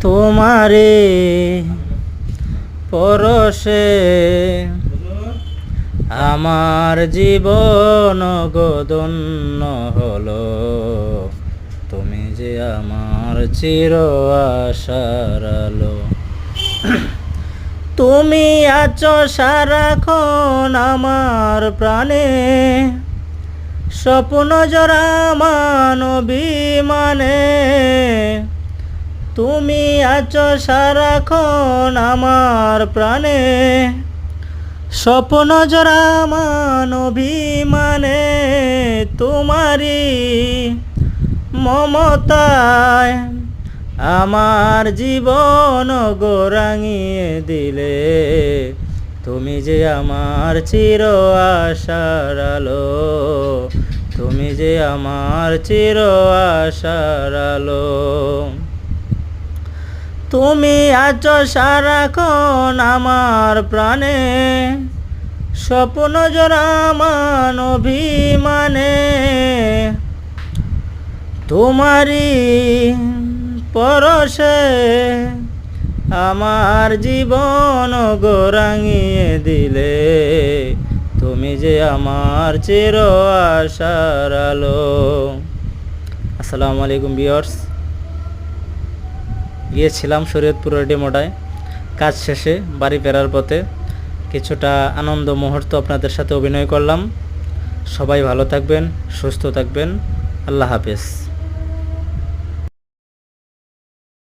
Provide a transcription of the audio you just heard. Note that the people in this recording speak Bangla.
তোমারে পরশে আমার জীবন গদন্য হলো। তুমি যে আমার চির আশার আলো। তুমি আছো সারাক্ষণ আমার প্রাণে, স্বপ্ন জোড়া মানবিমানে। তুমি আছো সারাক্ষণ আমার প্রাণে, স্বপ্ন জোড়া মানবিমানে। তোমারি মমতায় আমার জীবন গোরাঙিয়ে দিলে। তুমি যে আমার চির আশার আলো, তুমি যে আমার চির আশার আলো। তুমি আছো সারাক্ষণ আমার প্রাণে, স্বপ্ন জোড়া মানবিমানে। তোমারি পরশে আমার জীবন গোরাঙিয়ে দিলে। তুমি যে আমার চির আশার আলো। আসসালামু আলাইকুম ভিউয়ার্স। গিয়েছিলাম শরীয়তপুরের ডেমোডায়। কাজ শেষে বাড়ি ফেরার পথে কিছুটা আনন্দ মুহূর্ত আপনাদের সাথে অভিনয় করলাম। সবাই ভালো থাকবেন, সুস্থ থাকবেন। আল্লাহ হাফেজ।